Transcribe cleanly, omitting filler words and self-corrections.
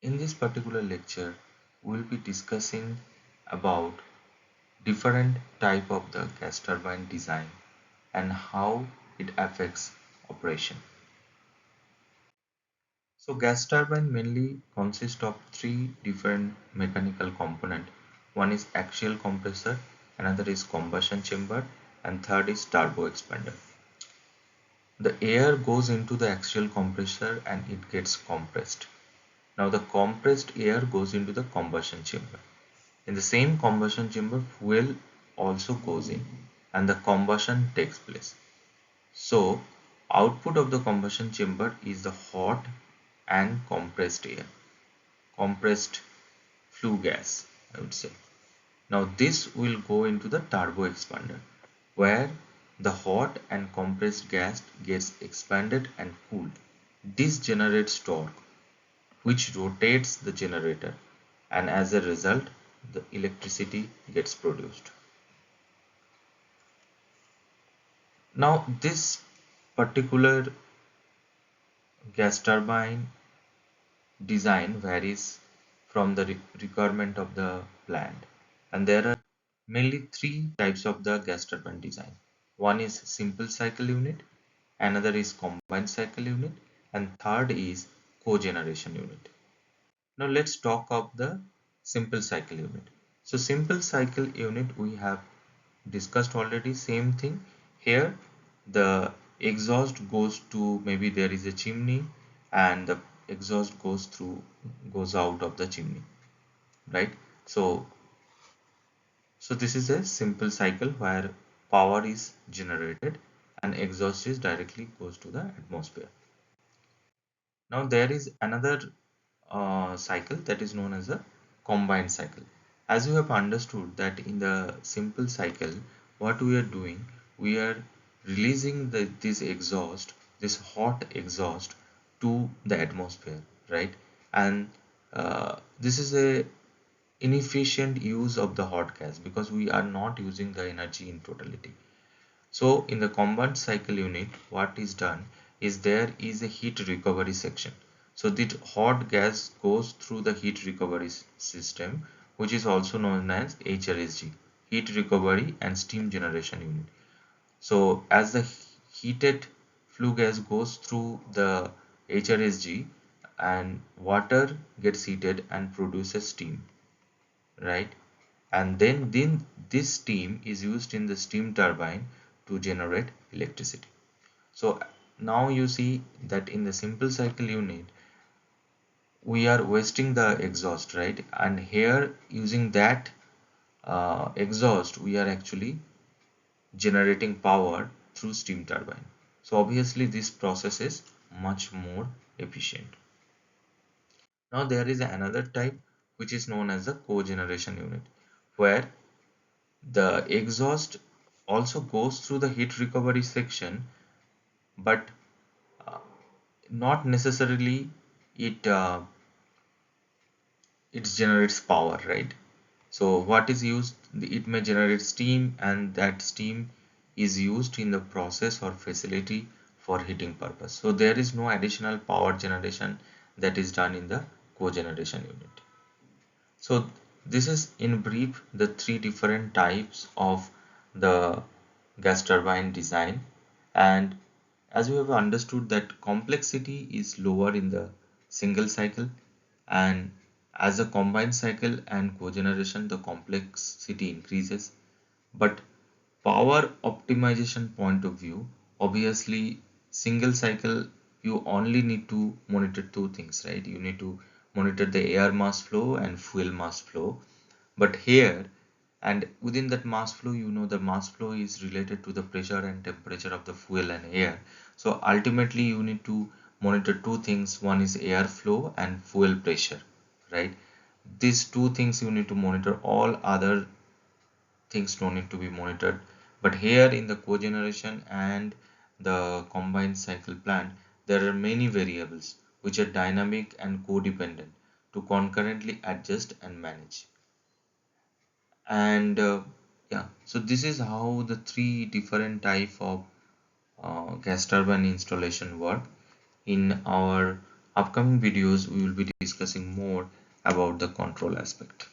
In this particular lecture, we will be discussing about different type of the gas turbine design and how it affects operation. So gas turbine mainly consists of three different mechanical components. One is axial compressor, another is combustion chamber, and third is turbo expander. The air goes into the axial compressor and it gets compressed. Now the compressed air goes into the combustion chamber. In the same combustion chamber, fuel also goes in and the combustion takes place. So output of the combustion chamber is the hot and compressed air, compressed flue gas, I would say. Now this will go into the turbo expander where the hot and compressed gas gets expanded and cooled. This generates torque which rotates the generator, and as a result the electricity gets produced. Now this particular gas turbine design varies from the requirement of the plant, and there are mainly three types of the gas turbine design. One is simple cycle unit, another is combined cycle unit, and third is cogeneration unit. Now let's talk of the simple cycle unit. So simple cycle unit we have discussed already. Same thing here. The exhaust goes to, maybe there is a chimney and the exhaust goes out of the chimney, right? So this is a simple cycle where power is generated and exhaust is directly goes to the atmosphere. Now there is another cycle that is known as a combined cycle. As you have understood that in the simple cycle, what we are doing, we are releasing this exhaust, this hot exhaust to the atmosphere, right? And this is a inefficient use of the hot gas because we are not using the energy in totality. So in the combined cycle unit, what is done is there is a heat recovery section. So the hot gas goes through the heat recovery system, which is also known as HRSG, heat recovery and steam generation unit. So as the heated flue gas goes through the HRSG and water gets heated and produces steam, right? And then this steam is used in the steam turbine to generate electricity. So now you see that in the simple cycle unit we are wasting the exhaust, right? And here using that exhaust we are actually generating power through steam turbine. So obviously this process is much more efficient. Now there is another type which is known as the cogeneration unit, where the exhaust also goes through the heat recovery section, but uh, not necessarily it it generates power, right? So what is used? It may generate steam, and that steam is used in the process or facility for heating purpose. So there is no additional power generation that is done in the cogeneration unit. So this is in brief the three different types of the gas turbine design, and as we have understood that complexity is lower in the single cycle, and as a combined cycle and cogeneration the complexity increases. But power optimization point of view, obviously single cycle you only need to monitor two things, right? You need to monitor the air mass flow and fuel mass flow. But here, and within that mass flow, you know, the mass flow is related to the pressure and temperature of the fuel and air. So ultimately you need to monitor two things. One is air flow and fuel pressure, right? These two things you need to monitor. All other things don't need to be monitored. But here in the cogeneration and the combined cycle plant, there are many variables which are dynamic and codependent to concurrently adjust and manage. And yeah, so this is how the three different type of gas turbine installation work in our Upcoming videos we will be discussing more about the control aspect.